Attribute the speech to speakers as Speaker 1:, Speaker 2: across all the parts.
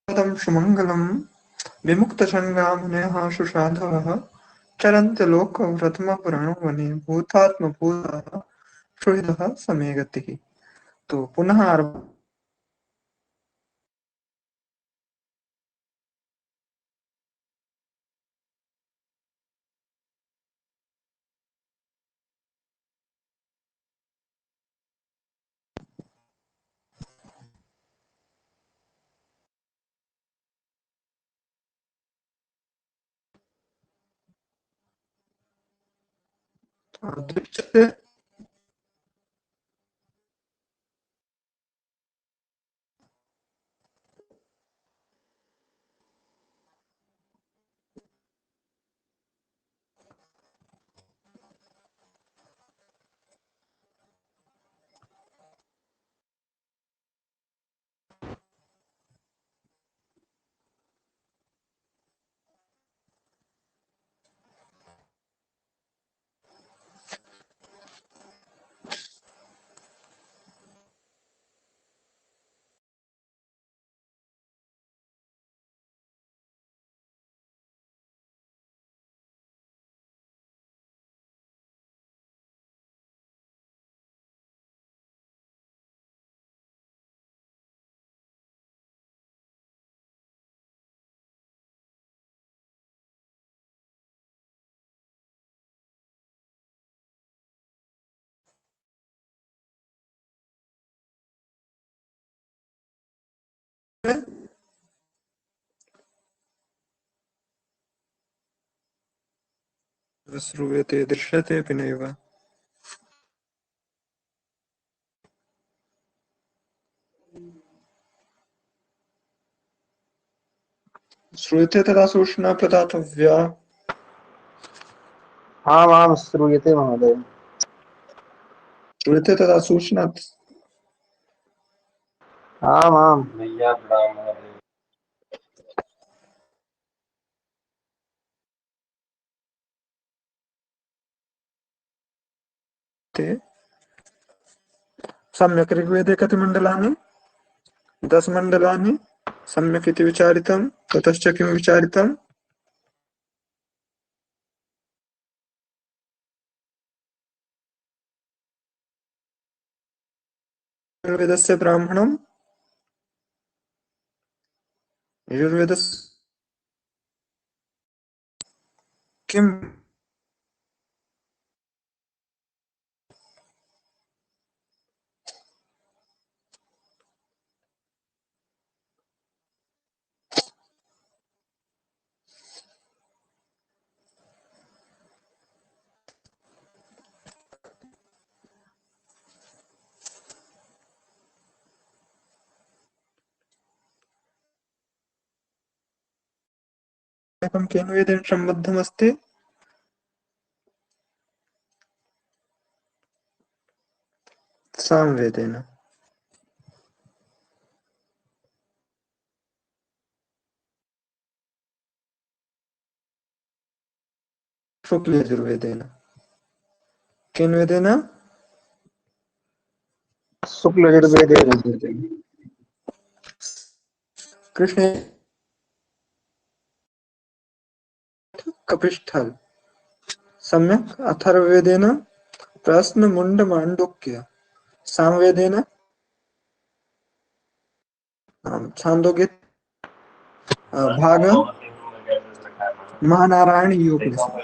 Speaker 1: पदं सुमङ्गलं विमुक्तचङ्गा मुनयः सुसाधवः चरन्ति लोकव्रतमपुराणो वने भूतात्मभूतः सुहृदः समे गतिः। तो पुनः दृश्यते श्रूयते दृश्यतेऽपि नैव। श्रूयते तदा सूचना प्रदातव्या।
Speaker 2: आम् श्रूयते महोदय।
Speaker 1: श्रूयते तदा सूचना
Speaker 2: आम्
Speaker 1: ते सम्यक्। ऋग्वेदे कति मण्डलानि? 10 मण्डलानि सम्यक् इति विचारितं। ततश्च किं विचारितम्? यजुर्वेदस्य ब्राह्मणं यजुर्वेदस्य किम्? एकं केन वेदेन सम्बद्धमस्ति? सामवेदेन। शुक्लयजुर्वेदेन। केन वेदेन?
Speaker 2: शुक्लयजुर्वेदेन।
Speaker 1: कृष्णे कपिष्ठल। सम्यक्। अथर्ववेदेन प्रश्नमुण्डमाण्डूक्य। सामवेदेन छान्दोग्य भाग महानारायणीयोपनिषत्।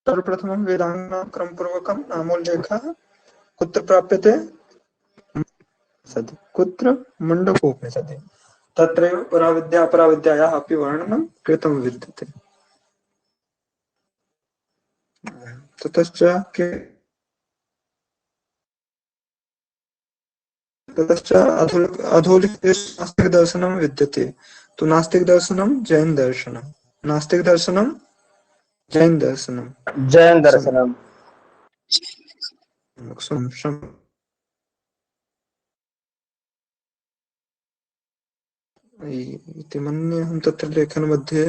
Speaker 1: सर्वप्रथमं वेदाङ्गानां क्रमपूर्वकं नामोल्लेखः कुत्र प्राप्यते? सति। कुत्र? मुण्डकोपनिषदि। तत्रैव पराविद्या अपराविद्यायाः अपि वर्णनं कृतं विद्यते। ततश्च अधोलिखितेषु नास्तिकदर्शनं विद्यते। तु नास्तिकदर्शनं जैनदर्शनं। नास्तिकदर्शनं जैनदर्शनं।
Speaker 2: जैन दर्शनम।
Speaker 1: इति मन्ये अहं तत्र लेखनमध्ये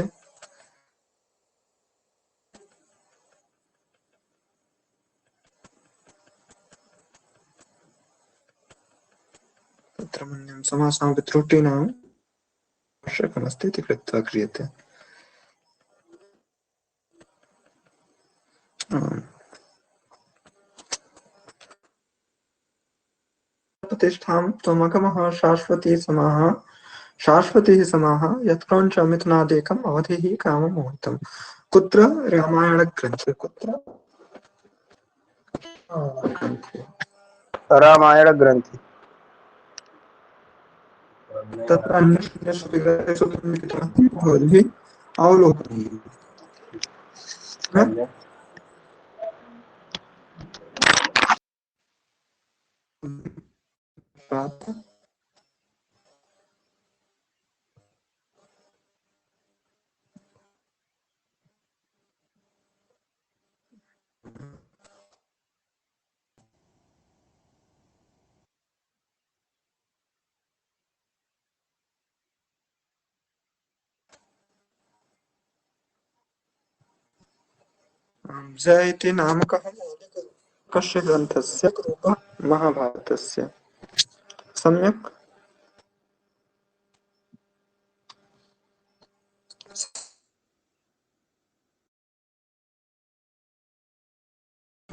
Speaker 1: तत्र मन्यं समासामपि त्रुटीनाम् आवश्यकमस्ति इति कृत्वा क्रियते। आम्। प्रतिष्ठां त्वमगमः शाश्वतीः समाः यत्क्रौञ्च मिथुनादेकम् अवधिः काममोहितम्। कुत्र? रामायणग्रन्थे। कुत्र? ग्रन्थे।
Speaker 2: रामायण ग्रंथि।
Speaker 1: तत्र अन्येषु ग्रन्थेषु किं लिखितमस्ति भवद्भिः अवलोकनीयम्। जय इति नामकः कस्य ग्रन्थस्य रूपः महाभारतस्य। सम्यक्।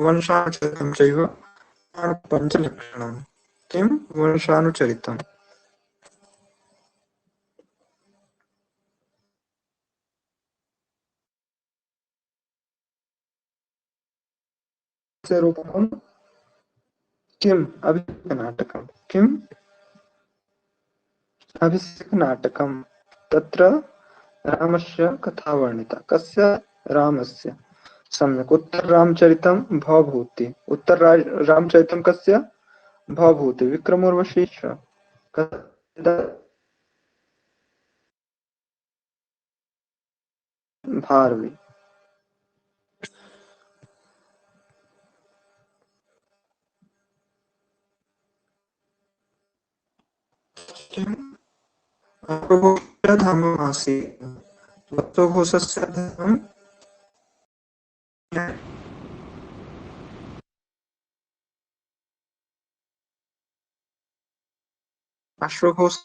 Speaker 1: वंशानुचरितं चैव पञ्चलक्षणम्। किं? वंशानुचरितम्। तस्य रूपकं किम्? अभिषेकनाटकम्। किम्? अभिषेकनाटकम्। तत्र रामस्य कथा वर्णिता। कस्य? रामस्य। सम्यक्। उत्तररामचरितं भवभूति। उत्तररामचरितं कस्य? भवभूति। विक्रमोर्वशीय भारवी। प्रभुस्य धर्ममासीत् वत्सघोषस्य धर्मम् अश्वघोष।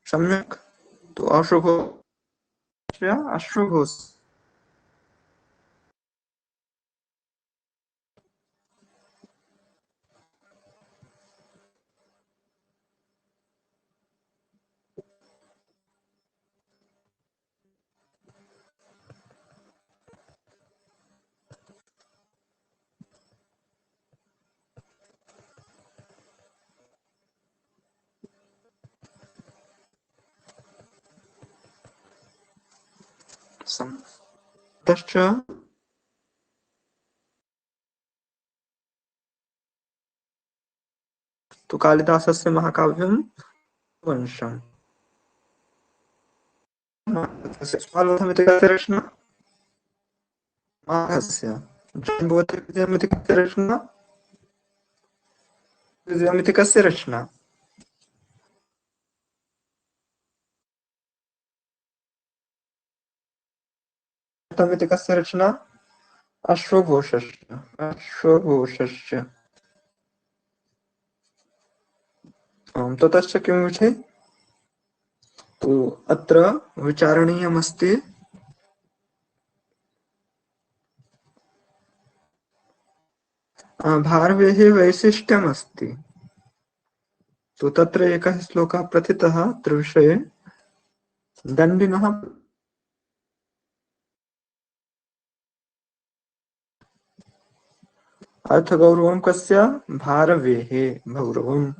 Speaker 1: सम्यक्। तो अश्वघोष। तश्च तु कालिदासस्य महाकाव्यं वंशम्। स्वालोकमिति कस्य रचना? माघस्य। जम्बूद्वीपमिति कस्य रचना? विजयमिति कस्य रचना? तमिति कस्य रचना? अश्वघोषस्य। अश्वघोषस्य। ततश्च किं विषये? तु अत्र विचारणीयमस्ति भारवेः वैशिष्ट्यमस्ति। तु तत्र एकः श्लोकः प्रथितः अत्र विषये दण्डिनः अर्थगौरवं कस्य? भारवेः। गौरवम्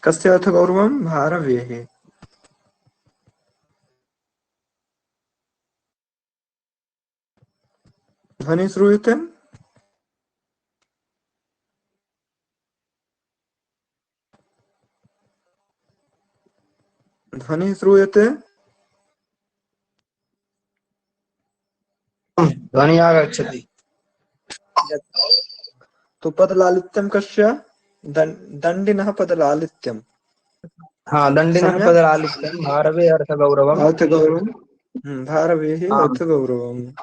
Speaker 1: कस्य अर्थगौरवं? भारवेः। ध्वनिः श्रूयते? ध्वनिः श्रूयते?
Speaker 2: ध्वनि आगच्छति।
Speaker 1: तु पदलालित्यं कस्य? दण्डिनः पदलालित्यम्।
Speaker 2: हाँ, दण्डिनः
Speaker 1: सम्यक्।
Speaker 2: पदलालित्यं भारवे अर्थगौरवम्।
Speaker 1: अर्थगौरवम्। भारवेः
Speaker 2: आम्
Speaker 1: अर्थगौरवम्।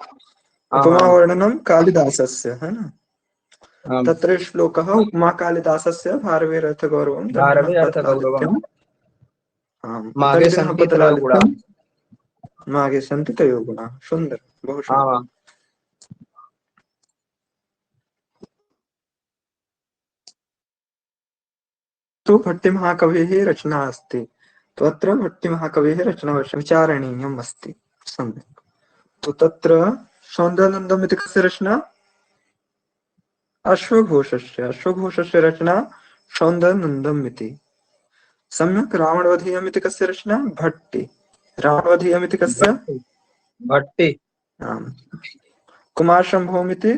Speaker 2: आम् आम्
Speaker 1: उपमावर्णनं कालिदासस्य है ना।
Speaker 2: आम्
Speaker 1: तत्र श्लोकः उपमा कालिदासस्य भारवेरर्थगौरवं दण्डिनः
Speaker 2: भारवे अर्थगौरवम्
Speaker 1: पतनादित्यम् आम्
Speaker 2: मागे
Speaker 1: दण्डिनः
Speaker 2: सन्ति त्रयो गुणाः।
Speaker 1: पतनादित्यम् मागे सन्ति तयो गुणाः। सुन्दर, बहु सुन्दर।
Speaker 2: आम्
Speaker 1: तु भट्टिमहाकवेः रचना अस्ति। तो अत्र भट्टिमहाकवेः रचना विचारणीयम् अस्ति। सम्यक्। तो तत्र सौन्दरानन्दम् इति कस्य रचना? अश्वघोषस्य। अश्वघोषस्य रचना सौन्दरानन्दम् इति। सम्यक्। रावणवधीयम् इति कस्य रचना? भट्टि। रावणवधीयम् इति कस्य?
Speaker 2: भट्टि भट्टि
Speaker 1: आम्। कुमारसम्भवम् इति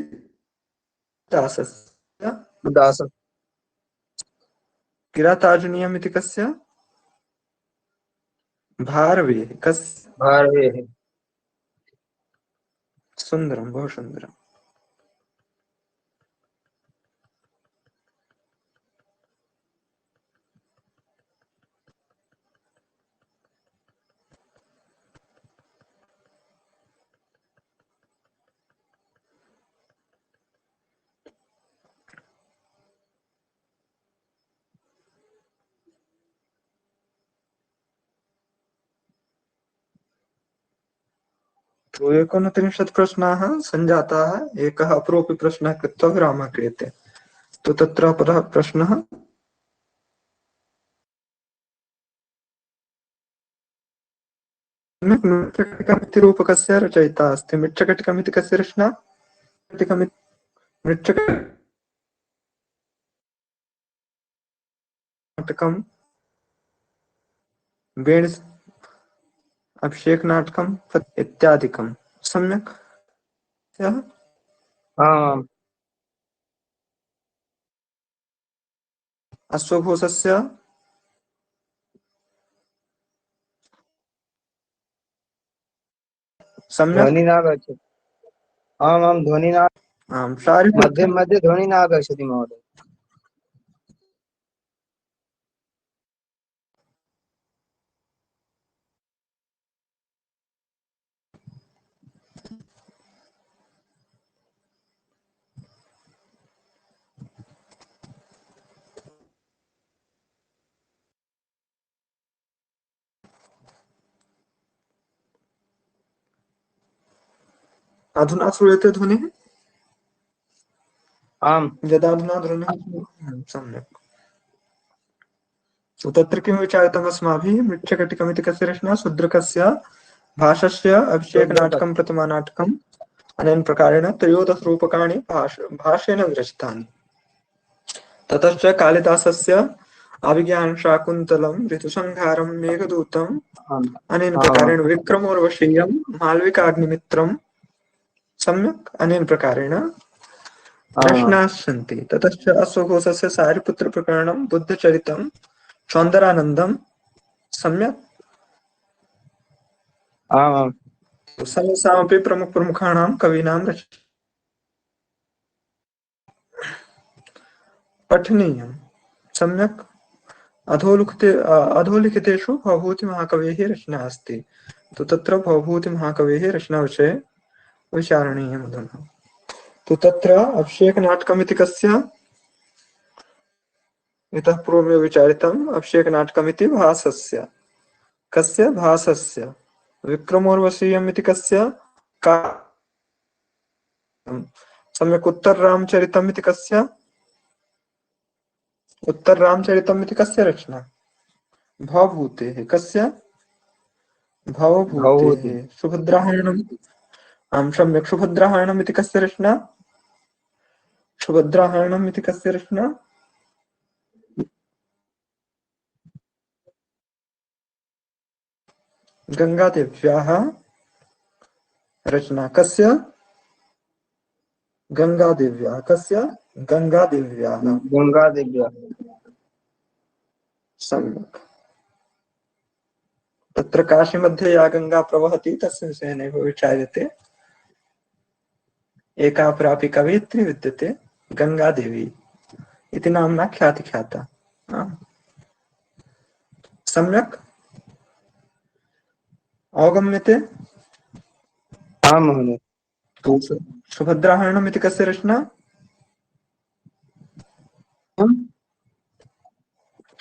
Speaker 1: दासस्य।
Speaker 2: दास
Speaker 1: किरातार्जुनीयम् इति कस्य? भारवेः। कस्य?
Speaker 2: भारवेः।
Speaker 1: सुन्दरं, बहु सुन्दरम्। तो 29 प्रश्नाः सञ्जाताः। एकः अपरोऽपि प्रश्नः कृत्वा विरामः क्रियते। तो तत्र अपरः प्रश्नः सम्यक्। मृच्छकटिकमिति रूपकस्य रचयिता अस्ति। मृच्छकटिकमिति कस्य रचना? कटिकमिति मृच्छकनाटकं, वेण अभिषेकनाटकम् इत्यादिकं। सम्यक्। यः
Speaker 2: आम्
Speaker 1: अश्वघोषस्य सम्यक्।
Speaker 2: ध्वनिः नागच्छति। आम् ध्वनिः न
Speaker 1: आम्।
Speaker 2: मध्ये मध्ये ध्वनिः नागच्छति महोदय।
Speaker 1: अधुना श्रूयते ध्वनिः?
Speaker 2: आम्
Speaker 1: यदाधुना ध्वनिः सम्यक्। तो तत्र किं विचारितम् अस्माभिः? मृच्छकटिकमिति कस्य रचना? शूद्रकस्य भाष्यस्य अभिषेकनाटकं प्रतिमानाटकम्। अनेन प्रकारेण त्रयोदश रूपकाणि भाष्येन विरचितानि। ततश्च कालिदासस्य अभिज्ञानशाकुन्तलं, ऋतुसंहारं, मेघदूतम्।
Speaker 2: आम्
Speaker 1: अनेन
Speaker 2: आम्
Speaker 1: प्रकारेण विक्रमोर्वशीयं, मालविकाग्निमित्रम्। सम्यक्। अनेन प्रकारेण
Speaker 2: आम्
Speaker 1: रचनाः सन्ति। ततश्च अश्वघोषस्य सारिपुत्रप्रकरणं, बुद्धचरितं, सौन्दरानन्दं। सम्यक्।
Speaker 2: आम्
Speaker 1: सर्वेषामपि प्रमुखाणां कवीनां पठनीयं। सम्यक्। अधोलिखितेषु भवभूतिमहाकवेः रचना अस्ति। तो तत्र भवभूतिमहाकवेः रचनाविषये विचारणीयम् अधुना। तो तत्र अभिषेकनाटकमिति कस्य? इतः पूर्वमेव विचारितम्। अभिषेकनाटकमिति भासस्य। कस्य? भासस्य। विक्रमोर्वशीयम् इति कस्य? का सम्यक्। उत्तररामचरितम् इति कस्य? उत्तररामचरितम् इति कस्य रचना? भवभूतेः। कस्य? भवभूतेः।
Speaker 2: भवभूति
Speaker 1: सुभद्राहरणम्। आम्, सम्यक्। सुभद्राहरणम् इति कस्य रचना? सुभद्राहरणम् इति कस्य रचना? गङ्गादेव्याः रचना। कस्य? गङ्गादेव्याः। कस्य? गङ्गादेव्याः।
Speaker 2: गङ्गादेव्या
Speaker 1: सम्यक्। तत्र काशीमध्ये या गङ्गा प्रवहति तस्य विषये नैव विचार्यते। एका परापि कवयित्री विद्यते, गङ्गादेवी इति नाम्ना ख्यातिख्याता। आम्। सम्यक् अवगम्यते।
Speaker 2: आम् महोदय।
Speaker 1: तो सुभद्राहरणम् इति कस्य रचना?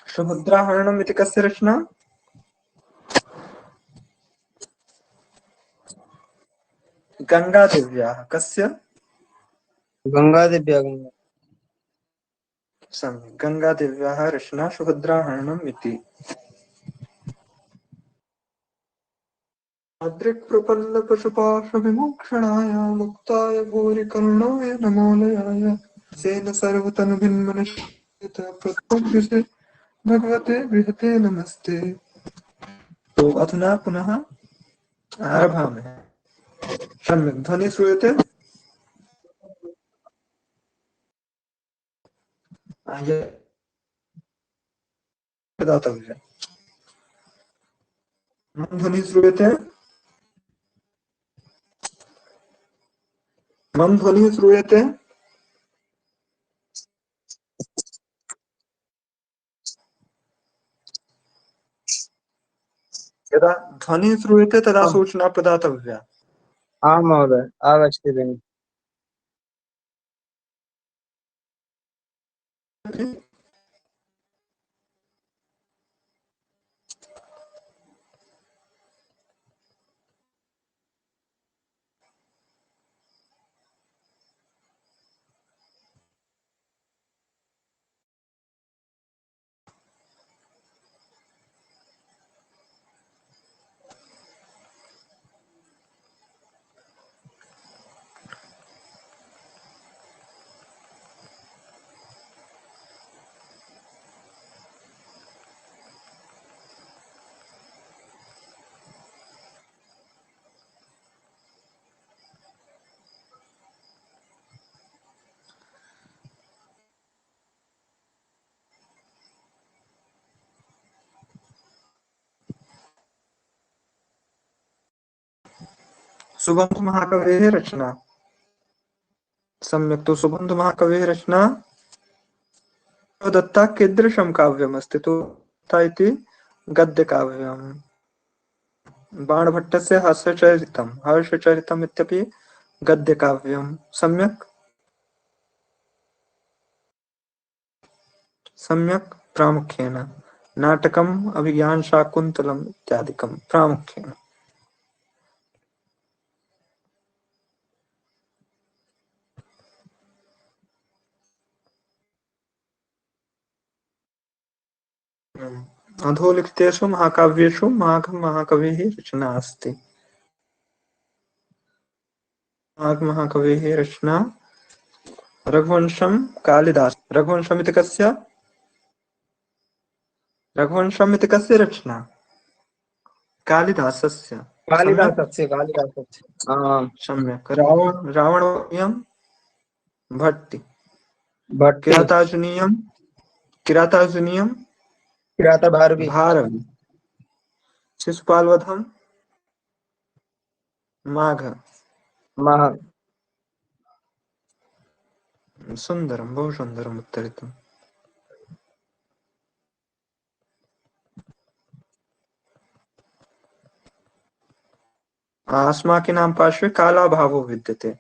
Speaker 1: सुभद्राहरणम् इति कस्य रचना? गङ्गादेव्याः। कस्य?
Speaker 2: गंगादेव्या गंगा।
Speaker 1: सम्यक्, गङ्गादेव्याः रचना सुभद्राहरणम् इति। अदृक्प्रपल्लपशुपाशविमोक्षणाय मुक्ताय भूरिकरुणाय नमोऽलयाय सेन सर्वतनुभिन्मनश्चित प्रत्युषे भगवते बृहते नमस्ते। तो अधुना पुनः आरभामहे। सम्यक्, ध्वनि श्रूयते? दातव्यम्। मम ध्वनि श्रूयते? मम ध्वनि श्रूयते? यदा ध्वनिः श्रूयते तदा सूचना प्रदातव्या।
Speaker 2: आम् महोदय, आगच्छति भगिनि।
Speaker 1: सुबन्धु महाकवेः रचना। सम्यक्, तो सुबन्धु महाकवेः रचना दत्ता कीदृशं काव्यमस्ति? तो दत्ता इति गद्यकाव्यम्। बाणभट्टस्य हर्षचरितम्। हर्षचरितम् इत्यपि गद्यकाव्यम्। सम्यक् सम्यक् प्रामुख्येन नाटकम् अभिज्ञानशाकुन्तलम् इत्यादिकं प्रामुख्येन। अधोलिखितेषु महाकाव्येषु माघमहाकवेः रचना अस्ति। माघमहाकवेः रचना रघुवंशं कालिदास। रघुवंशम् इति कस्य? रघुवंशम् इति कस्य रचना? कालिदासस्य। सम्यक्
Speaker 2: कालिदासस्य। आम्।
Speaker 1: सम्यक्। रावणवर्यं भट्टि।
Speaker 2: भट्टि।
Speaker 1: किरातार्जुनीयं किरातार्जुनीयं
Speaker 2: किरातभारवी।
Speaker 1: भारवी। शिशुपालवधं माघ।
Speaker 2: मह।
Speaker 1: सुन्दरं, बहु सुन्दरम् उत्तरितम्। अस्माकीनां पार्श्वे कालाभावो विद्यते,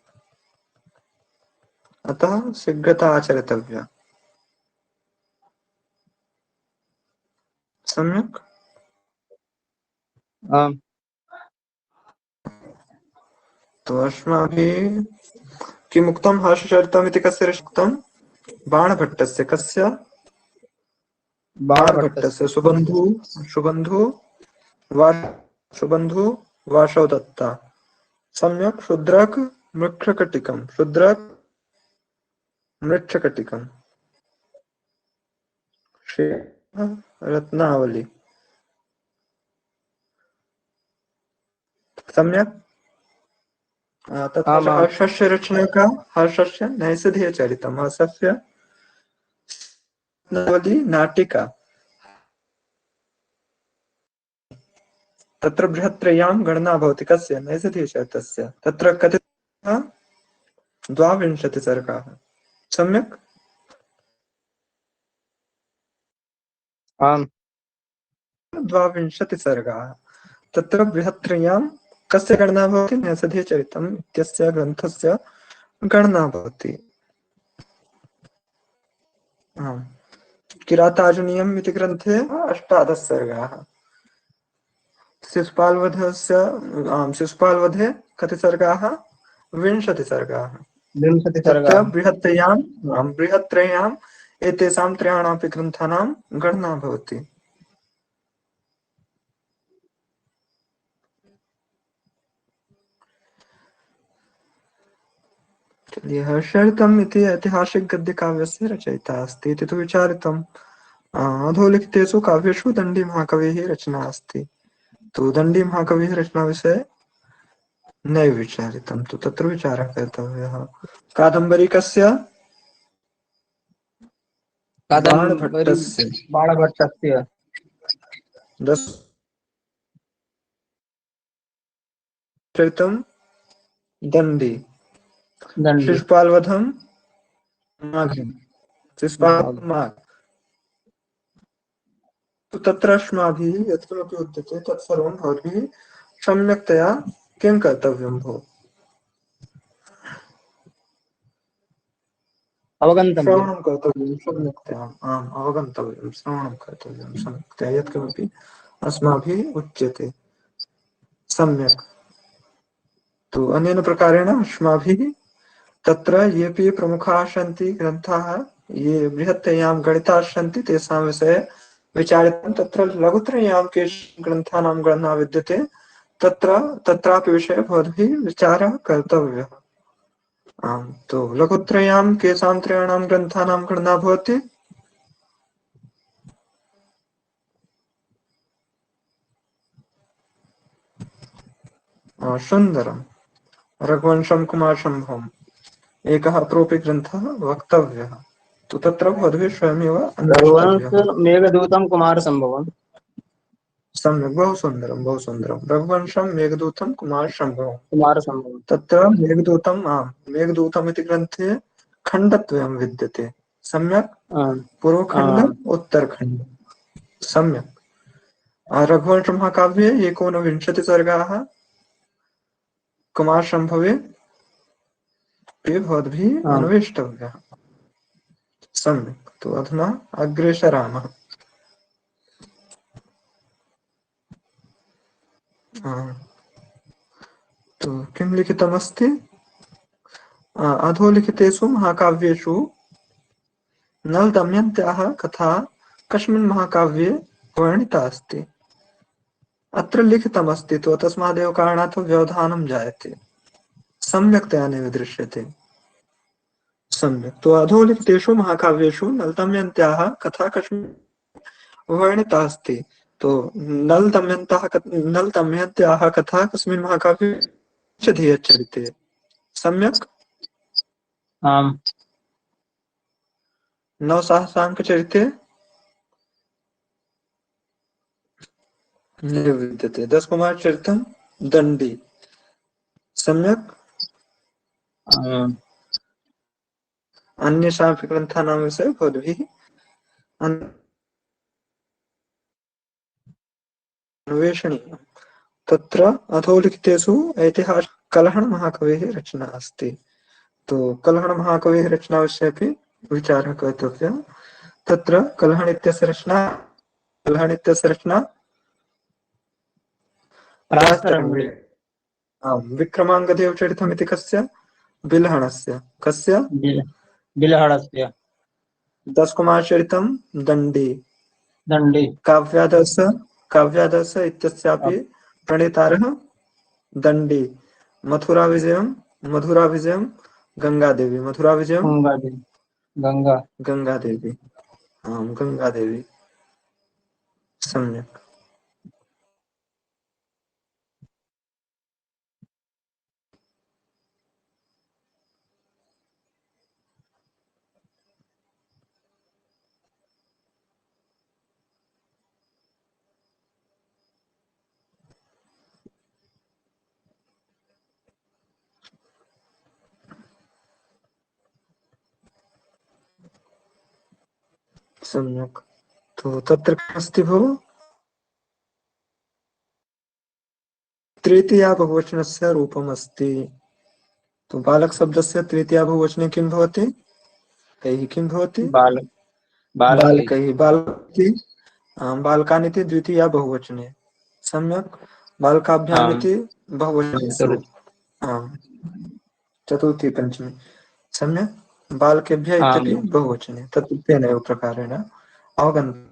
Speaker 1: अतः शीघ्रता आचरितव्या। सम्यक्।
Speaker 2: आम्।
Speaker 1: तो अस्माभिः किमुक्तं? हर्षचरितम् इति कस्य रचितं? बाणभट्टस्य। कस्य? बाणभट्टस्य।
Speaker 2: बाणभट्टस्य।
Speaker 1: वा सुबन्धु वासवदत्ता। सम्यक्। शूद्रक मृच्छकटिकम्। शूद्रक मृच्छकटिकम्। रत्नावली। सम्यक्। तथा
Speaker 2: आम्
Speaker 1: च
Speaker 2: आम्।
Speaker 1: हर्षस्य रचना का? हर्षस्य नैषधीयचरितम्। हर्षस्य रत्नावली नाटिका। तत्र बृहत्त्रय्यां गणना भवति। कस्य? नैषधीयचरितस्य। तत्र कथितः 22 सर्गाः। सम्यक्।
Speaker 2: आम्।
Speaker 1: 22 सर्गाः। तत्र बृहत्त्रय्यां कस्य गणना भवति? नैषधीयचरितम् इत्यस्य ग्रन्थस्य गणना भवति। आम् किरातार्जुनीयम् इति ग्रन्थे अष्टादश सर्गाः। शिशुपालवधस्य शिशुपालवधे कति सर्गाः? 20 सर्गाः। तत्र
Speaker 2: विंशतिसर्गाः।
Speaker 1: बृहत्त्रय्याम् एतेषां त्रयाणामपि ग्रन्थानां गणना भवति। चलिए हर्षरितम् इति ऐतिहासिकगद्यकाव्यस्य रचयिता अस्ति इति तु विचारितम्। अधोलिखितेषु काव्येषु दण्डीमहाकवेः रचना अस्ति। तो दण्डीमहाकवेः रचनाविषये नैव विचारितं, तु तत्र विचारः कर्तव्यः। कादम्बरी कस्य?
Speaker 2: कादम्बरी
Speaker 1: बाणभट्टस्य।
Speaker 2: बाणभट्टस्य।
Speaker 1: चरितं दण्डी।
Speaker 2: दण्डी।
Speaker 1: शिशुपालवधं माघ। शिशुपाल
Speaker 2: माघ।
Speaker 1: माघ। तो तत्र अस्माभिः यत्किमपि उच्यते तत्सर्वं भवद्भिः सम्यक्तया किं कर्तव्यं भो?
Speaker 2: अवगन्तव्यम्।
Speaker 1: श्रवणं कर्तव्यं सम्यक्तया। आम् अवगन्तव्यं, श्रवणं कर्तव्यं सम्यक्तया, यत्किमपि अस्माभिः उच्यते सम्यक्। तो अनेन प्रकारेण अस्माभिः तत्र येऽपि प्रमुखाः सन्ति ग्रन्थाः, ये बृहत्तयां गणिताः सन्ति तेषां विषये विचारितं। तत्र लघुत्रयां केषां ग्रन्थानां गणना विद्यते तत्रापि विषये भवद्भिः विचारः कर्तव्यः। आम् तो लघुत्रयां केषां त्रयाणां ग्रन्थानां गणना भवति? सुन्दरम्। रघुवंशं कुमारसम्भवम् एकः अप्रोपि ग्रन्थः वक्तव्यः। तो तत्र भवद्भिः स्वयमेव
Speaker 2: रघुवंश
Speaker 1: अन्वेष्टव्यः।
Speaker 2: मेघदूतं कुमारसम्भवम्।
Speaker 1: सम्यक्, बहु सुन्दरं बहु सुन्दरं। रघुवंशं मेघदूतं कुमारसम्भवम्।
Speaker 2: कुमारसम्भवम्।
Speaker 1: तत्र मेघदूतम् मेघदूतम् इति ग्रन्थे खण्डद्वयं विद्यते। सम्यक्,
Speaker 2: आम्।
Speaker 1: पूर्वखण्ड
Speaker 2: आम्।
Speaker 1: उत्तरखण्ड। सम्यक्। रघुवंशमहाकाव्ये एकोनविंशतिः सर्गाः, कुमारसम्भवे ते भवद्भिः
Speaker 2: आम्।
Speaker 1: अन्वेष्टव्यः। सम्यक्। तो अधुना अग्रे सरामः। तो किं लिखितमस्ति? अधोलिखितेषु महाकाव्येषु नलदमयन्त्याः कथा कस्मिन् महाकाव्ये वर्णिता अस्ति? अत्र लिखितमस्ति, तो तस्मादेव कारणात् व्यवधानं जायते, सम्यक्तया नैव दृश्यते। सम्यक्। तो अधोलिखितेषु महाकाव्येषु नलदमयन्त्याः कथा कस्मिन् वर्णिता अस्ति? तो नलदमयन्त्याः कथा कस्मिन् महाकाव्ये? चरिते। सम्यक्।
Speaker 2: आम्।
Speaker 1: नवसहस्राङ्कचरिते नैव विद्यते। दशकुमारचरितं दण्डी। सम्यक्।
Speaker 2: आम्।
Speaker 1: अन्येषामपि ग्रन्थानां विषये भवद्भिः अन्वेषणीयम्। तत्र अधोलिखितेषु ऐतिहासिककलहणमहाकवेः रचना अस्ति। तो कलहणमहाकवेः रचनाविषये अपि विचारः कर्तव्यः। तत्र कलहण इत्यस्य रचना
Speaker 2: पराशरण्ये।
Speaker 1: राजतरङ्गिणी। विक्रमाङ्गदेवचरितमिति कस्य? बिल्हणस्य। कस्य?
Speaker 2: बिलहडस्य।
Speaker 1: दशकुमारचरितं दण्डी।
Speaker 2: दण्डी।
Speaker 1: काव्यादर्श इत्यस्यापि प्रणेतारः दण्डी। मथुराविजयं गङ्गादेवी।
Speaker 2: गङ्गादेवी। गङ्गा।
Speaker 1: गङ्गादेवी। गङ्गादेवी। सम्यक्। सम्यक्। तो तत्र अस्ति भो तृतीया बहुवचनस्य रूपमस्ति। तो बालकशब्दस्य तृतीया बहुवचने किं भवति? तैः किं भवति?
Speaker 2: बालक। बालकैः
Speaker 1: बालकैः बालकानिति बालकानिति द्वितीया बहुवचने सम्यक्
Speaker 2: आम्
Speaker 1: बालकाभ्यामिति बहुवचनेषु
Speaker 2: चतुर्थी
Speaker 1: आम् चतुर्थी पञ्चमी सम्यक् बालकेभ्यः
Speaker 2: आम्
Speaker 1: इत्यपि बहुवचने तत् तेनैव प्रकारेण अवगन्तव्यम्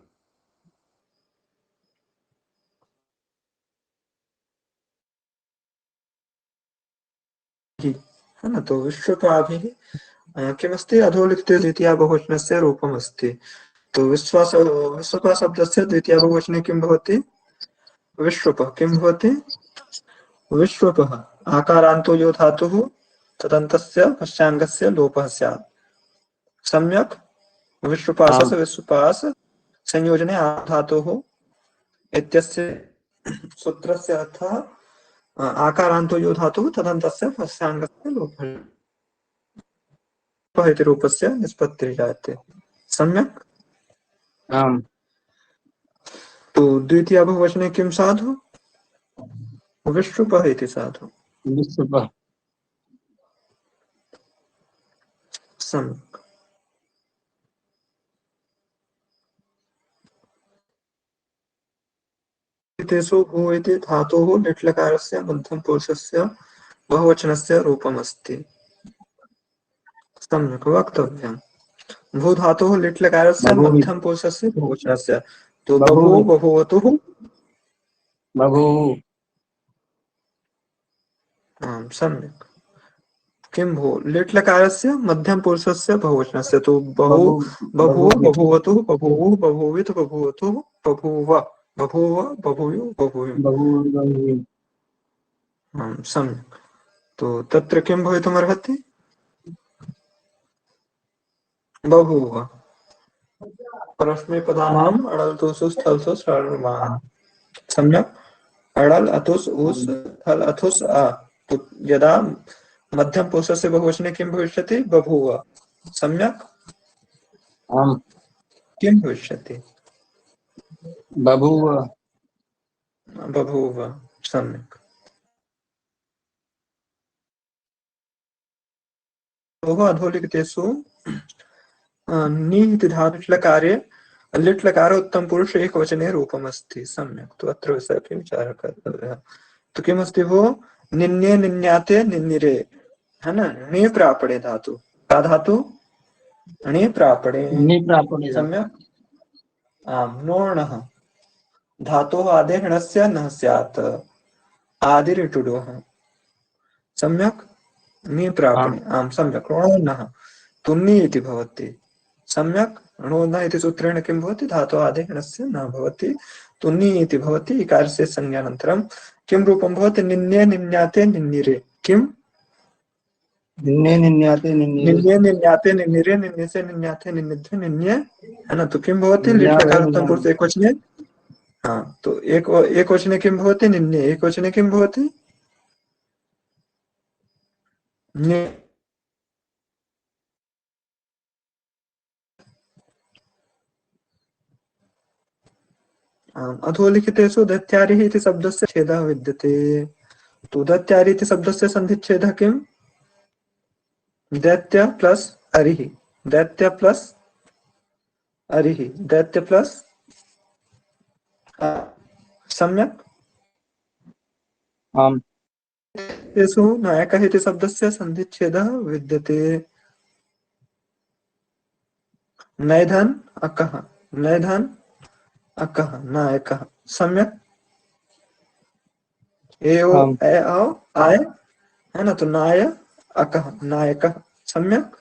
Speaker 1: है ना। तो विश्वपाभिः किमस्ति अधोलिखिते द्वितीया बहुवचनस्य रूपमस्ति। तो विश्वपा शब्दस्य द्वितीया बहुवचने किं भवति विश्वपः किं भवति विश्वपः आकारान्तो यो धातुः तदन्तस्य पश्चाङ्गस्य लोपः स्यात् सम्यक्
Speaker 2: आम्
Speaker 1: विश्वपाशस्य विश्वपाश संयोजने धातुः इत्यस्य सूत्रस्य अर्थः आकारान्तो यो धातुः तदन्तस्य पश्चाङ्गस्य लोपः इति रूपस्य निष्पत्तिः जायते सम्यक्।
Speaker 2: आम्
Speaker 1: तो द्वितीया बहुवचने किं साधु विश्वपः इति साधु
Speaker 2: विश्वपः
Speaker 1: सम्यक्। तेषु भू इति धातोः लिट्लकारस्य मध्यमपुरुषस्य बहुवचनस्य रूपमस्ति सम्यक् वक्तव्यम्। भू धातुः लिट्लकारस्य
Speaker 2: बभूवि
Speaker 1: मध्यमपुरुषस्य बहुवचनस्य तो बभू
Speaker 2: बभूवि
Speaker 1: बभूवतुः
Speaker 2: बभूवुः
Speaker 1: सम्यक्। किं भू लिट्लकारस्य मध्यमपुरुषस्य बहुवचनस्य तो बहु
Speaker 2: बभू
Speaker 1: बभूव
Speaker 2: बभूवि
Speaker 1: बभूवतुः बभूवुः बभूवित् बभूवतुः बभूव बभूव बभूयुः बभूविम्
Speaker 2: बभूवुः
Speaker 1: सम्यक्। तो तत्र किं भवितुमर्हति बभूव परस्मैपदानाम् अडल्तुषु स्थलसु सर्वमाः सम्यक् अडल अतुस् उस् थल अथुस् आ तो यदा मध्यम पुरुषस्य बहुवचने किं भविष्यति बभूव सम्यक्
Speaker 2: आम्
Speaker 1: किं भविष्यति
Speaker 2: बभूव
Speaker 1: बभूव सम्यक्। अधोलिखितेषु नि इति धातुलकारे लिट्लकार उत्तम पुरुष एकवचने रूपमस्ति सम्यक्। तो अत्र विषये विचारः कर्तव्यः। तो किमस्ति भो निन्ये निन्याते निन्निरे है ना णे प्रापणे धातु का धातु णे प्रापणे
Speaker 2: निप्रापणे
Speaker 1: सम्यक् आम् नोर्णः धातोः आदे णस्य न स्यात् आदिरिटुडोः सम्यक् नी
Speaker 2: आम्
Speaker 1: प्रापणे आम् सम्यक् णोर्णः तुन्नि इति भवति सम्यक् णोर्णः इति सूत्रेण किं भवति धातोः आदे णस्य न भवति तुन्नि इति भवति इकारस्य संज्ञानन्तरं किं रूपं भवति निन्ये निन्याते निन्निरे किम्
Speaker 2: निन्ने निन्याते निन्निरे
Speaker 1: निन्ये निन्याते निन्निरे निन्ये से निन्याते निन्निध्य निन्ये है ना। तो किं भवति
Speaker 2: निन्यावे
Speaker 1: लिट्लकार उत्तम पुरुष
Speaker 2: निन्यान्
Speaker 1: एकवचने हाँ तो एक वचने किं भवति निन्ये एक वचने किं भवति न्ये अधोलिखितेषु दत्यारिः इति शब्दस्य छेदः विद्यते। तो दत्यारि इति शब्दस्य सन्धिच्छेदः किम् दैत्य प्लस अरिः दैत्य प्लस अरिः दैत्य प्लस सम्यक्
Speaker 2: आम्
Speaker 1: तेषु नायकः इति शब्दस्य सन्धिच्छेदः विद्यते नैधन अकः नैधन अकः नायकः सम्यक् एओ
Speaker 2: आम्
Speaker 1: ए आओ आय है ना। तो नाय अकः नायकः सम्यक्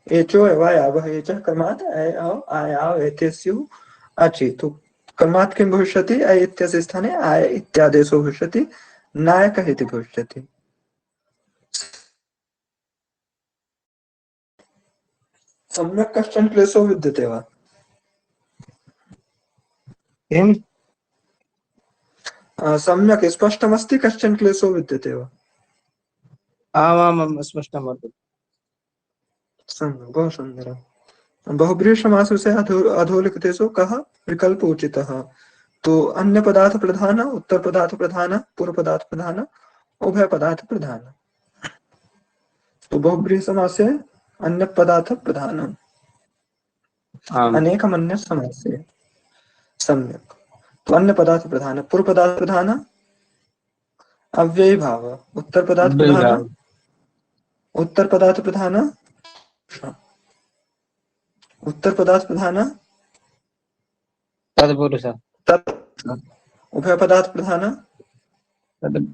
Speaker 1: एचो एवाय आवः एचः कर्मात् ऐ आओ आय आओ एते स्युः अचि तो कर्मात् किं भविष्यति ऐ इत्यस्य स्थाने आय इत्यादेशो भविष्यति नायकः इति भविष्यति सम्यक् कश्चन क्लेशो विद्यते वा
Speaker 2: किम्
Speaker 1: सम्यक् स्पष्टमस्ति कश्चन क्लेशो विद्यते वा
Speaker 2: आमाम् स्पष्टं वर्तते
Speaker 1: सम्यक् बहु सुन्दरं बहुब्रीहिसमासस्य अधोलिखितेषु कः विकल्प उचितः तो अन्य पदार्थ प्रधान उत्तर पदार्थ प्रधान पूर्व पदार्थ प्रधान उभय पदार्थ प्रधान तो बहुब्रीहि समासे अन्य पदार्थ प्रधान
Speaker 2: आम्
Speaker 1: अनेकमन्य समासे सम्यक। तो अन्य पदार्थ प्रधान, पूर्व पदार्थ प्रधान, अव्ययी भाव, उत्तर पदार्थ प्रधान,
Speaker 2: अव्ययीभाव
Speaker 1: उत्तर पदार्थ प्रधान, उत्तर पदार्थ प्रधान,
Speaker 2: तत्पुरुष
Speaker 1: तत्, उभय पदार्थ प्रधान,
Speaker 2: तद्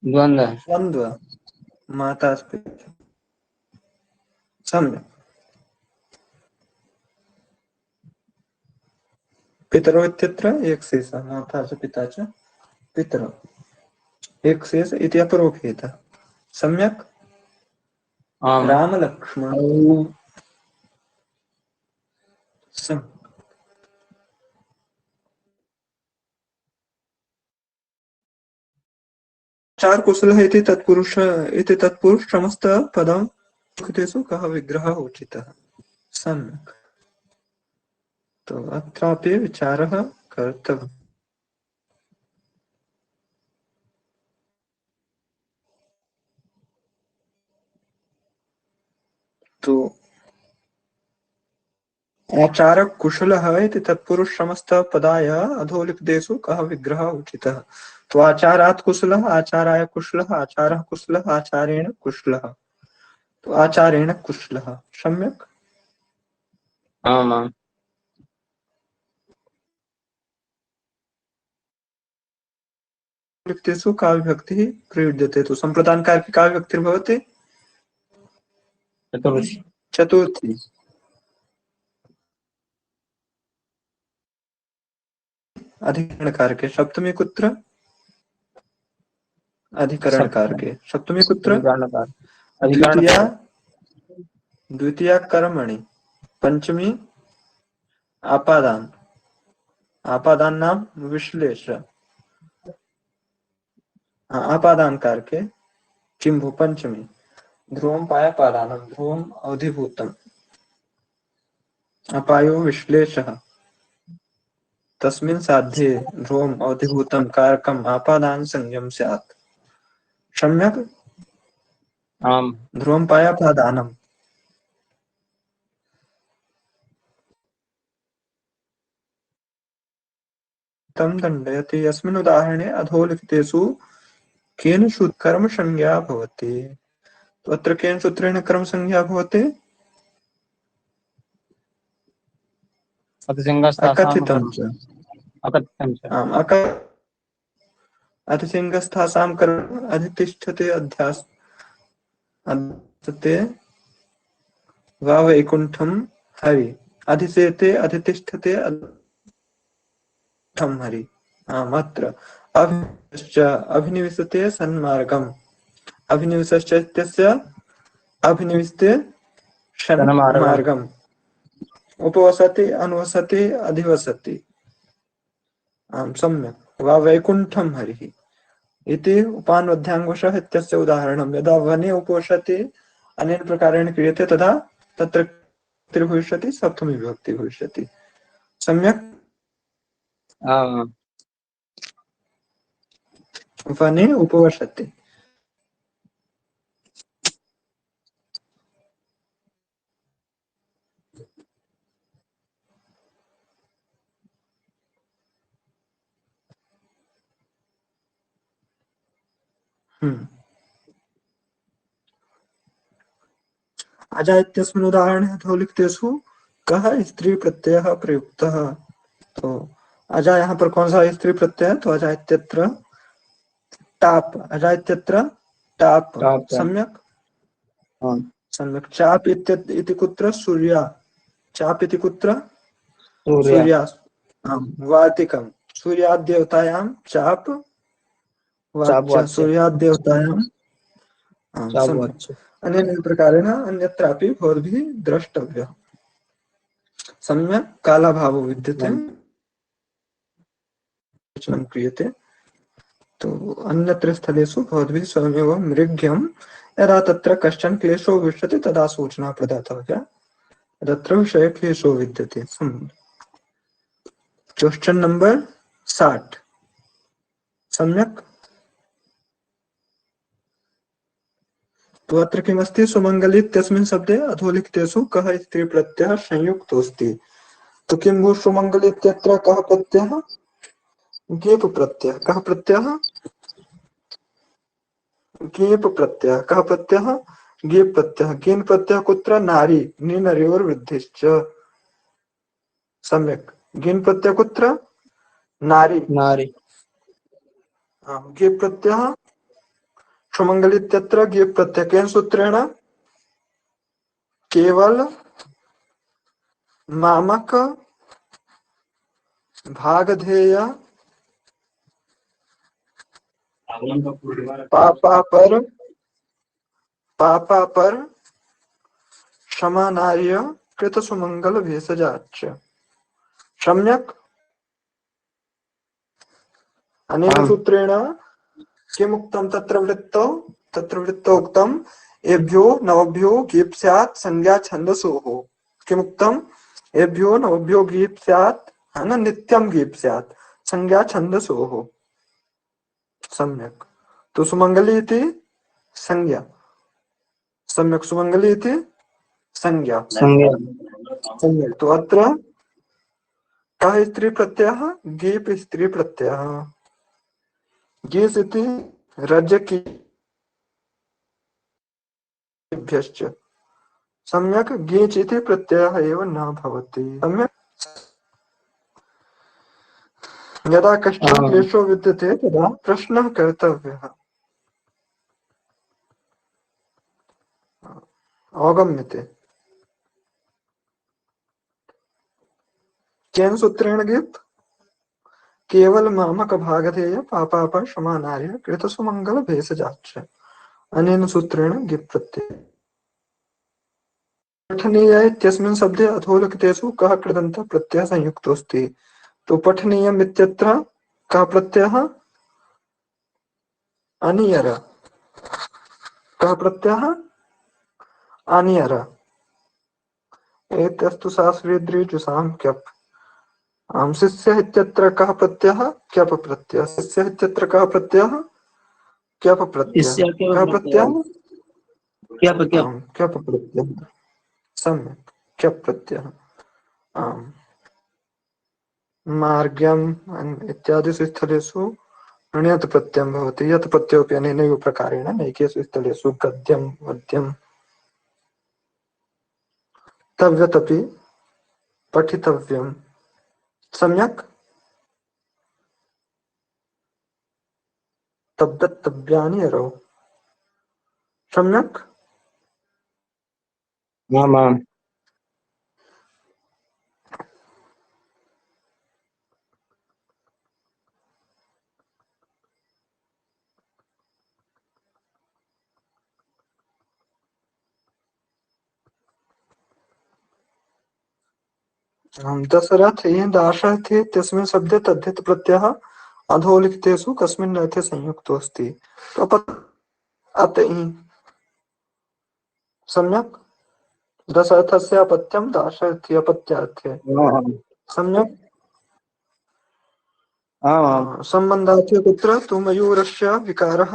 Speaker 2: द्वन्द्व
Speaker 1: द्वंद्व, माता पिता। सम्यक। पितरो इत्यत्र एक शेष, माता च पिता च पितरो, एक शेष इति अपरोक्षेयः। सम्यक।
Speaker 2: आम्
Speaker 1: राम लक्ष्मण सम, चार कुशल इति तत्पुरुष, इति तत्पुरुष समस्त पदम कृतेषु कः विग्रहः उचितः। सम्यक्। तो अत्रापि विचारः कर्तव्यः। तो आचारः कुशलः इति तत्पुरुष समस्त पदाय अधोलिखितेषु कः विग्रहः उचितः। तो आचारात् कुशलः, आचाराय कुशलः, आचारः कुशलः, आचारेण कुशलः। तो आचारेण कुशलः। सम्यक्।
Speaker 2: आम् आम्
Speaker 1: लिखितेषु का विभक्तिः प्रयुज्यते। तो संप्रदानकार की का विभक्तिर्भवति
Speaker 2: चतुर्थी
Speaker 1: चतुर्थी। अधिकरणकार के सप्तमी कुत्र, अधिकरणकार के सप्तमी कुत्र,
Speaker 2: अधिकरणकार
Speaker 1: द्वितीया,
Speaker 2: अधिकरणकार
Speaker 1: द्वितीया कर्मणि, पंचमी आपादान, आपादान नाम विश्लेष, आपादान करके चिंभु पंचमी, ध्रुवम पाया पादानम, ध्रुवम अवधिभूतम, अपायो विश्लेषः, तस्मिन् साध्ये ध्रुवम अवधिभूतम कारकम आपादान संयम स्यात्। सम्यक्।
Speaker 2: आम्
Speaker 1: ध्रुवम पाया पादानम, तम दण्डयति। अस्मिन् उदाहरणे अधोलिखितेषु केन कर्म संज्ञा भवति। तो अत्र केन सूत्रेण कर्म संज्ञा भवति,
Speaker 2: अतिसिंहस्थासाम्
Speaker 1: अकथितं च।
Speaker 2: अकथितं च
Speaker 1: आम् अतिसिंहस्थासां कर्म अधितिष्ठते अध्यास, अध्यस्ते वा वैकुण्ठं हरि, अधिसेते अधितिष्ठते अधम हरि। आम् अत्र अभिनिविश्च, अभिनिविशते सन्मार्गम्, अभिनिविशश्च इत्यस्य अभिनिविशते
Speaker 2: धनमार्गम्
Speaker 1: षण्मार्गम्, उपवसति, अनुवसति, अधिवसति। आम् सम्यक्। वा वैकुण्ठं हरिः इति उपान्वद्ध्याङ्गुशः इत्यस्य उदाहरणं। यदा वने उपवसति अनेन प्रकारेण क्रियते तदा तत्र भविष्यति, सप्तमी विभक्ति भविष्यति। सम्यक्।
Speaker 2: आम्
Speaker 1: वने उपवसति। अजा इत्यस्मिन् उदाहरणे अधोलिखितेषु कः स्त्री प्रत्ययः प्रयुक्तः। तो अजा यहाँ पर कौन सा स्त्री प्रत्यय है, तो अजा इत्यत्र टाप, अजा इत्यत्र टाप।
Speaker 2: टाप
Speaker 1: सम्यक्।
Speaker 2: आम्
Speaker 1: सम्यक्। चाप इति कुत्र, सूर्या, चाप इति कुत्र,
Speaker 2: सूर्य
Speaker 1: सूर्या। आम् वातिकं, सूर्याद्देवतायां चाप वाच्य,
Speaker 2: चापवाच्य
Speaker 1: सूर्याद्देवतायाम्। आम् सम्यक्।
Speaker 2: चापवाच्य
Speaker 1: अनेन प्रकारेण अन्यत्रापि भवद्भिः द्रष्टव्यः। सम्यक्। कालाभावो विद्यते, वचनं क्रियते। तो अन्यत्र स्थलेषु भवद्भिः स्वयमेव मृग्यं, यदा तत्र कश्चन क्लेशो विष्यते तदा सूचना प्रदातव्या, तत्र विषये क्लेशो विद्यते। Question number 60। सम्यक्। तो अत्र किमस्ति सुमंगली इत्यस्मिन् शब्दे अधोलिखितेषु कः स्त्रीप्रत्ययः संयुक्तोऽस्ति। तो किं भू सुमंगली इत्यत्र कः प्रत्ययः गेप प्रत्ययः कः प्रत्ययः गेप प्रत्ययः कः प्रत्ययः गेप प्रत्ययः गेन प्रत्ययः कुत्र नारी निनरयोर् वृद्धिश्च सम्यक् गेन प्रत्ययः कुत्र नारी
Speaker 2: नारी
Speaker 1: गेप प्रत्ययः सुमंगली इत्यत्र गेप प्रत्ययः केन सूत्रेण केवल मामक भागधेय पापा पर समानार्य कृत सुमंगल भेषजाच्च सम्यक् अनेन
Speaker 2: आम्
Speaker 1: सूत्रेण किमुक्तं तत्र वृत्तौ उक्तम् एभ्यो नवभ्यो गीप् स्यात् संज्ञा छन्दसोः किमुक्तम् एभ्यो नवभ्यो गीप् स्यात् न नित्यं गीप् स्यात् संज्ञा छन्दसोः सम्यक् तो सुमंगली इति संज्ञा सम्यक् सुमंगली इति संज्ञा
Speaker 2: संज्ञा
Speaker 1: सम्यक् तो अत्र कः स्त्री प्रत्ययः गीप् स्त्री प्रत्ययः गीस् इति रज्जकीभ्यश्च सम्यक् गीच् इति प्रत्ययः एव न भवति सम्यक् यदा कश्चन
Speaker 2: आम्
Speaker 1: क्लेशो विद्यते तदा प्रश्नः कर्तव्यः अवगम्यते केन सूत्रेण गीप् केवल मामक भागधेय पापापर समानार्य कृत सुमंगल भेषजाच्च अनेन सूत्रेण गीप् प्रत्ययः पठनीय इत्यस्मिन् शब्दे अधोलिखितेषु कः कृदन्तः प्रत्ययः संयुक्तोऽस्ति। तो पठनीयम् इत्यत्र कः प्रत्ययः अनियर कः प्रत्ययः अनियर एतस्तु शास्त्रीयदृजुषां क्यप् शिष्यः इत्यत्र कः प्रत्ययः क्यप् प्रत्ययः शिष्यः इत्यत्र कः प्रत्ययः क्यप् प्रत्ययः
Speaker 2: इससे क्या
Speaker 1: कः
Speaker 2: प्रत्यय
Speaker 1: प्रत्ययः
Speaker 2: क्या क्या
Speaker 1: क्यप् प्रत्ययः सम्यक् क्यप् प्रत्ययः आम् मार्ग्यम् इत्यादिषु स्थलेषु ण्यत् प्रत्ययं भवति यत् प्रत्ययोऽपि अनेनैव प्रकारेण नैकेषु स्थलेषु गद्यं वद्यं तव्यत् पठितव्यं सम्यक् तव्यत् तव्यानि अरौ सम्यक्
Speaker 2: आम् आम्
Speaker 1: दशरथे दाशरथे इत्यस्मिन् शब्दे तद्धित प्रत्ययः अधोलिखितेषु कस्मिन् अर्थे संयुक्तोऽस्ति। तो अतः सम्यक् दशरथस्य अपत्यं दाशरथी अपत्यार्थे सम्यक्
Speaker 2: आम्
Speaker 1: सम्बन्धार्थे कुत्र तु मयूरस्य विकारः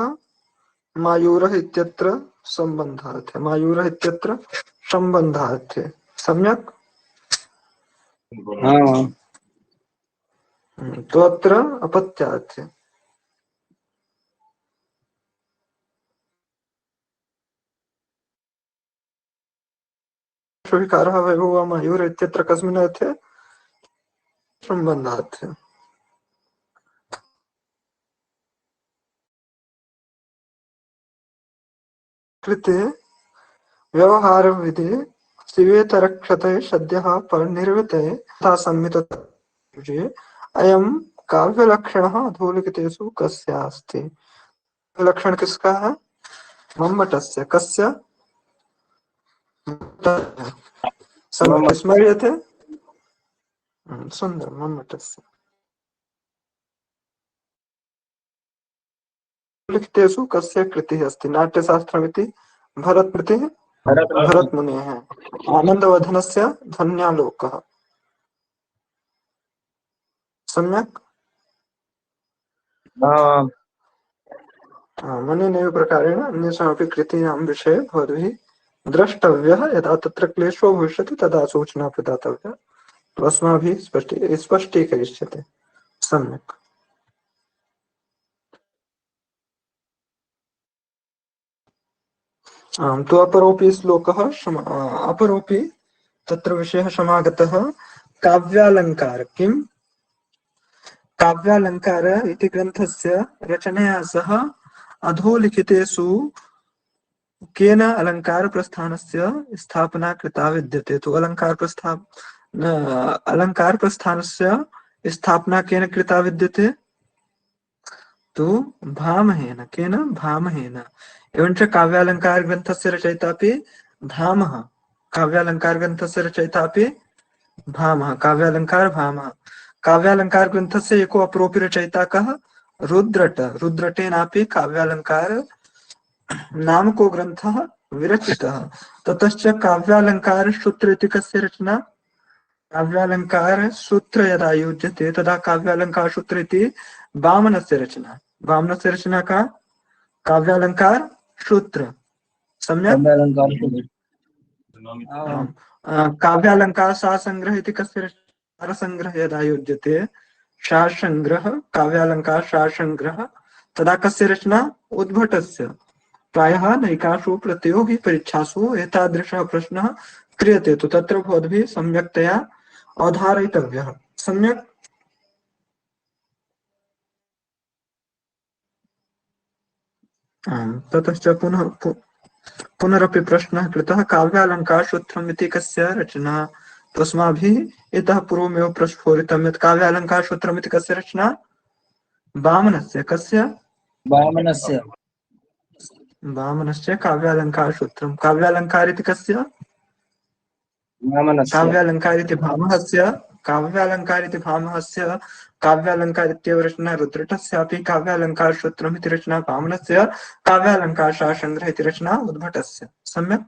Speaker 1: मायूरः इत्यत्र सम्बन्धार्थे मायूरः इत्यत्र सम्बन्धार्थे सम्यक्
Speaker 2: आम्
Speaker 1: तो अत्र अपत्यार्थे विकारः वैभवः मायूर इत्यत्र कस्मिन् अर्थे सम्बन्धार्थे कृते व्यवहारविधे शिवेतरक्षते सद्यः परनिर्वृते तथा संमितयुजे अयं काव्यलक्षणः अधोलिखितेषु कस्य अस्ति। लक्षण किसका है मम्मटस्य कस्य सम्यक् स्मर्यते सुन्दर मम्मटस्य लिखितेषु कस्य कृतिः अस्ति नाट्यशास्त्रमिति भरतकृतिः भरतमुनेः आनन्दवर्धनस्य ध्वन्यालोकः सम्यक्
Speaker 2: आम्
Speaker 1: अनेनैव प्रकारेण अन्येषामपि कृतीनां विषये भवद्भिः द्रष्टव्यः। यदा तत्र क्लेशो भविष्यति तदा सूचना प्रदातव्या। तो अस्माभिः स्पष्टीकरिष्यते। सम्यक्। आम्, तु अपरोऽपि श्लोकः अपरोऽपि तत्र विषयः समागतः काव्यालङ्कार। किं काव्यालङ्कार इति ग्रन्थस्य रचनया सह अधोलिखितेषु केन अलङ्कारप्रस्थानस्य स्थापना कृता विद्यते। तो अलङ्कारप्रस्थानस्य स्थापना केन कृता विद्यते। तो भामहेन। केन? भामहेन। एवञ्च काव्यालङ्कार ग्रन्थस्य रचयिता अपि भामः। काव्यालङ्कार ग्रन्थस्य रचयिता अपि भामः। काव्यालङ्कार भामः। काव्यालङ्कार ग्रन्थस्य एको अपरोऽपि रचयिता कः? रुद्रट। रुद्रटेनापि काव्यालङ्कार नामको ग्रन्थः विरचितः। ततश्च काव्यालङ्कार सूत्र इति कस्य रचना? काव्यालङ्कार सूत्र यदा युज्यते तदा काव्यालङ्कार सूत्र इति वामनस्य रचना। वामनस्य रचना का? काव्यालङ्कार सूत्र। सम्यक्। काव्यालङ्कार सारसंग्रह इति कस्य रचना? सारसंग्रह यदा युज्यते सारसंग्रह, काव्यालङ्कार सारसंग्रह, तदा कस्य रचना? उद्भटस्य। प्रायः नैकासु प्रतियोगी परीक्षासु एतादृशः प्रश्नः क्रियते। तो तत्र भवद्भिः सम्यक्तया अवधारयितव्यः। सम्यक्। ततश्च पुनरपि प्रश्नः कृतः काव्यालङ्कार सूत्रम् इति कस्य रचना। तो अस्माभिः इतः पूर्वमेव प्रस्फुरितं यत् काव्यालङ्कार सूत्रम् इति कस्य रचना? वामनस्य। कस्य?
Speaker 2: वामनस्य।
Speaker 1: वामनस्य काव्यालङ्कार सूत्रम्। काव्यालङ्कार इति कस्य?
Speaker 2: वामनस्य।
Speaker 1: काव्यालङ्कार इति भामहस्य। काव्यालङ्कार इति भामहस्य। काव्यालङ्कार इत्येव रचना रुद्रटस्यापि। काव्यालङ्कार सूत्रम् इति रचना वामनस्य। काव्यालङ्कार सारसंग्रह इति रचना उद्भटस्य। सम्यक्।